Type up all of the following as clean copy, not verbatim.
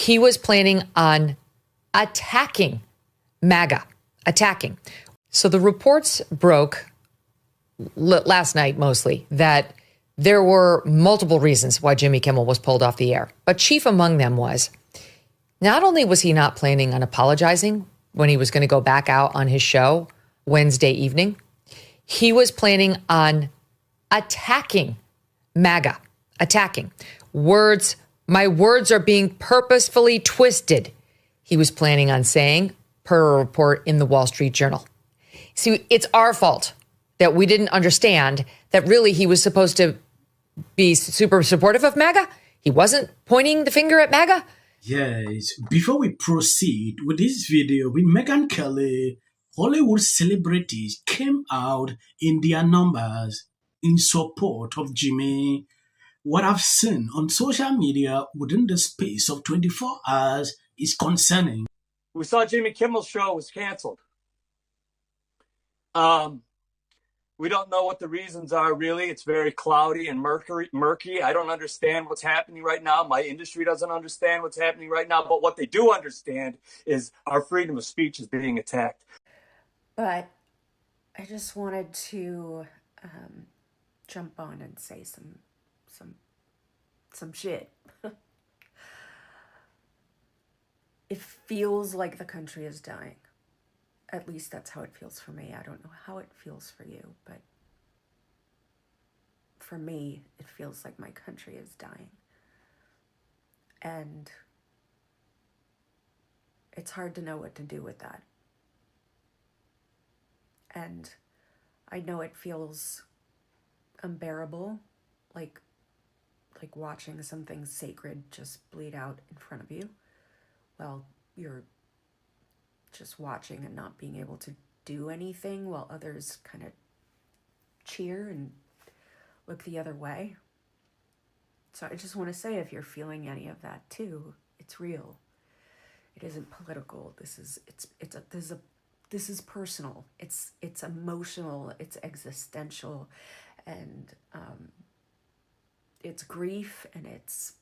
he was planning on attacking MAGA, attacking. So the reports broke last night mostly that there were multiple reasons why Jimmy Kimmel was pulled off the air. But chief among them was, not only was he not planning on apologizing when he was going to go back out on his show Wednesday evening, he was planning on attacking MAGA, attacking. My words are being purposefully twisted, he was planning on saying, per a report in the Wall Street Journal. See, it's our fault that we didn't understand that really he was supposed to be super supportive of MAGA. He wasn't pointing the finger at MAGA. Yes, before we proceed with this video with Megyn Kelly, Hollywood celebrities came out in their numbers in support of Jimmy. What I've seen on social media within the space of 24 hours is concerning. We saw Jimmy Kimmel's show was canceled. We don't know what the reasons are, really. It's very cloudy and murky. I don't understand what's happening right now. My industry doesn't understand what's happening right now. But what they do understand is our freedom of speech is being attacked. But I just wanted to jump on and say some shit. It feels like the country is dying. At least that's how it feels for me. I don't know how it feels for you, but for me, it feels like my country is dying. And it's hard to know what to do with that. And I know it feels unbearable, like watching something sacred just bleed out in front of you while you're just watching and not being able to do anything while others kind of cheer and look the other way. So I just want to say, if you're feeling any of that too, it's real. It isn't political. This is personal. It's emotional. It's existential, and it's grief, and it's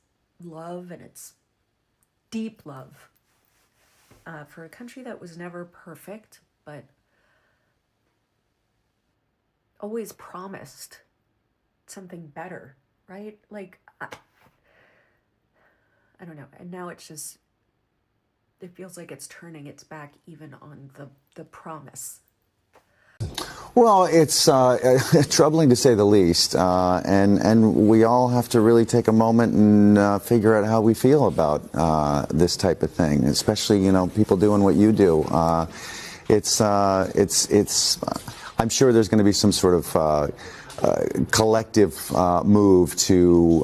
love, and it's deep love. For a country that was never perfect, but always promised something better, right? Like, I don't know. And now it's just, it feels like it's turning its back even on the promise. Well, it's troubling to say the least, and we all have to really take a moment and figure out how we feel about this type of thing, especially, you know, people doing what you do. I'm sure there's going to be some sort of collective move to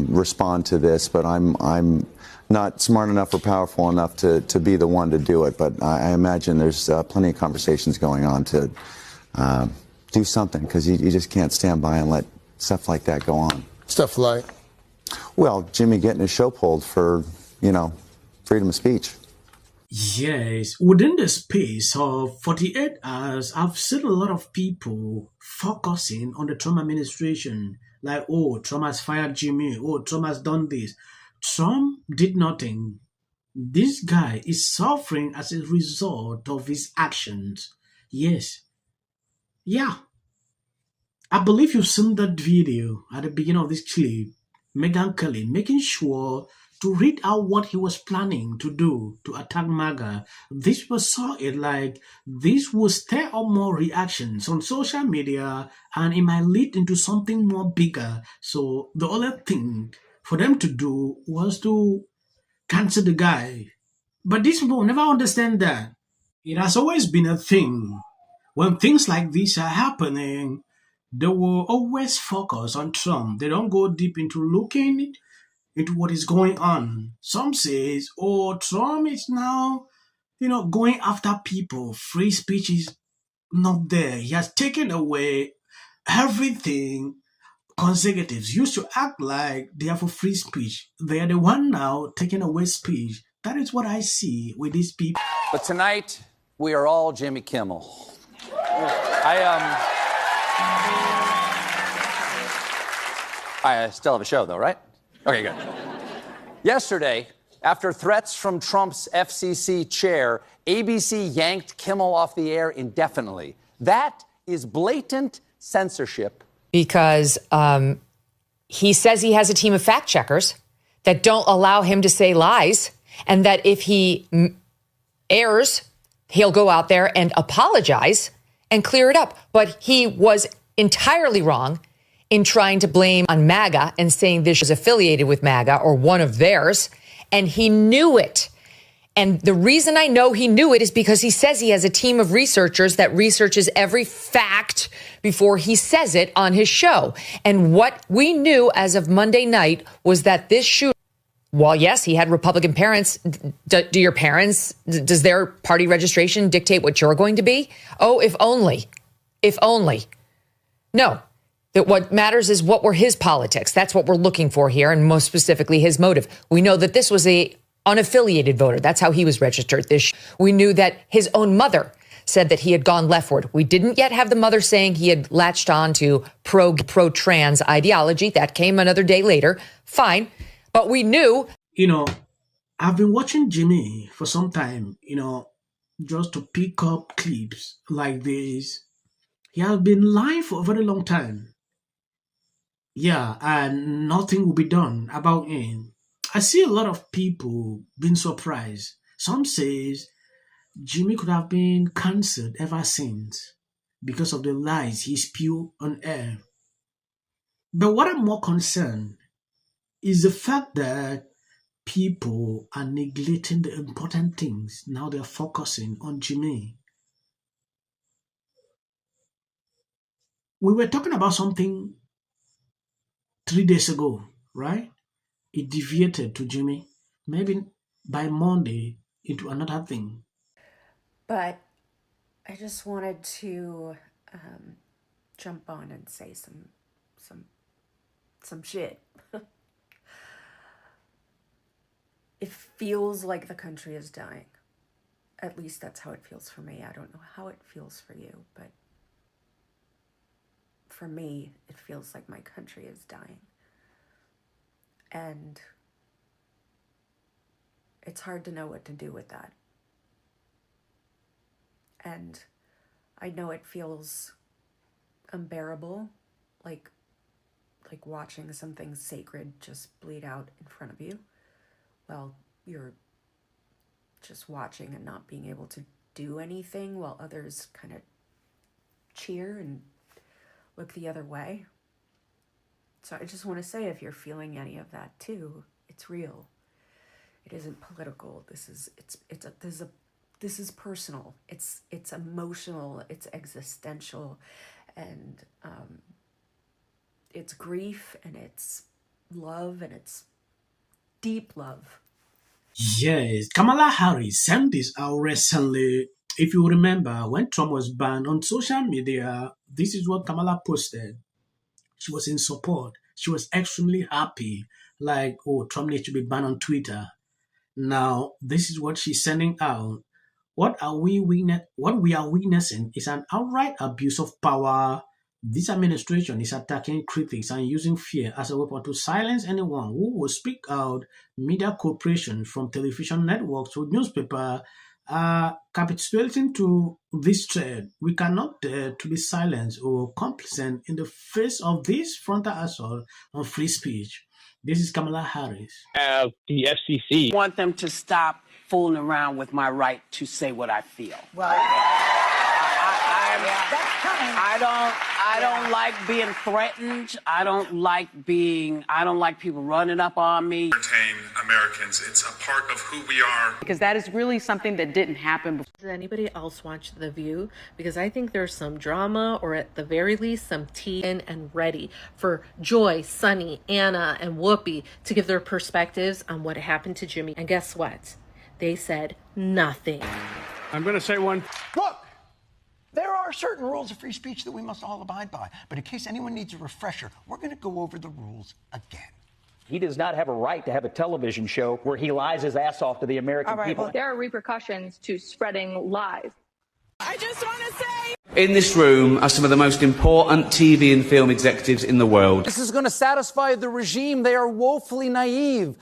respond to this, but I'm not smart enough or powerful enough to be the one to do it. But I imagine there's plenty of conversations going on to do something, because you just can't stand by and let stuff like that go on. Stuff like? Well, Jimmy getting his show pulled for, you know, freedom of speech. Yes, within the space of 48 hours, I've seen a lot of people focusing on the Trump administration. Like, oh, Trump has fired Jimmy. Oh, Trump has done this. Trump did nothing. This guy is suffering as a result of his actions. Yes. Yeah. I believe you've seen that video at the beginning of this clip. Megyn Kelly making sure to read out what he was planning to do to attack MAGA. This people saw it like this will stir up more reactions on social media, and it might lead into something more bigger. So the only thing for them to do was to cancel the guy. But these people never understand that. It has always been a thing. When things like this are happening, they will always focus on Trump. They don't go deep into looking into what is going on. Some says, oh, Trump is now, going after people. Free speech is not there. He has taken away everything. Conservatives used to act like they are for free speech. They are the one now taking away speech. That is what I see with these people. But tonight, we are all Jimmy Kimmel. I still have a show, though, right? Okay, good. Yesterday, After threats from Trump's FCC chair, ABC yanked Kimmel off the air indefinitely. That is blatant censorship. Because he says he has a team of fact checkers that don't allow him to say lies, and that if he errs, he'll go out there and apologize and clear it up. But he was entirely wrong in trying to blame on MAGA and saying this is affiliated with MAGA or one of theirs. And he knew it. And the reason I know he knew it is because he says he has a team of researchers that researches every fact before he says it on his show. And what we knew as of Monday night was that this shooter, well, yes, he had Republican parents. Do your parents, does their party registration dictate what you're going to be? Oh, if only. If only. No. That what matters is what were his politics. That's what we're looking for here, and most specifically his motive. We know that this was a unaffiliated voter. That's how he was registered. We knew that his own mother said that he had gone leftward. We didn't yet have the mother saying he had latched on to pro-trans ideology. That came another day later. Fine. But we knew. You know, I've been watching Jimmy for some time, just to pick up clips like this. He has been lying for a very long time. Yeah, and nothing will be done about him. I see a lot of people being surprised. Some says Jimmy could have been cancelled ever since because of the lies he spewed on air. But what I'm more concerned is the fact that people are neglecting the important things. Now they're focusing on Jimmy. We were talking about something 3 days ago, right? It deviated to Jimmy. Maybe by Monday into another thing. But I just wanted to jump on and say some shit. It feels like the country is dying. At least that's how it feels for me. I don't know how it feels for you, but for me, it feels like my country is dying. And it's hard to know what to do with that. And I know it feels unbearable, like watching something sacred just bleed out in front of you while you're just watching and not being able to do anything while others kind of cheer and look the other way. So I just want to say, if you're feeling any of that too, it's real. It isn't political. This is personal. It's emotional. It's existential, and it's grief, and it's love, and it's deep love. Yes, Kamala Harris sent this out recently. If you remember, when Trump was banned on social media, this is what Kamala posted. She was in support. She was extremely happy. Like, oh, Trump needs to be banned on Twitter. Now, this is what she's sending out. What we are witnessing is an outright abuse of power. This administration is attacking critics and using fear as a weapon to silence anyone who will speak out. Media corporations, from television networks to newspaper, capitulating to this threat. We cannot dare to be silenced or complacent in the face of this frontal assault on free speech. This is Kamala Harris. The FCC. I want them to stop fooling around with my right to say what I feel. Well, I don't like being threatened. I don't like people running up on me. Entertain Americans. It's a part of who we are. Because that is really something that didn't happen before. does anybody else watch The View? Because I think there's some drama, or at the very least some tea in and ready for Joy, Sunny, Anna, and Whoopi to give their perspectives on what happened to Jimmy. And guess what? They said nothing. I'm going to say one. Look, there are certain rules of free speech that we must all abide by. But in case anyone needs a refresher, we're going to go over the rules again. He does not have a right to have a television show where he lies his ass off to the American people. Well, there are repercussions to spreading lies. I just want to say, in this room are some of the most important TV and film executives in the world. This is going to satisfy the regime. They are woefully naive.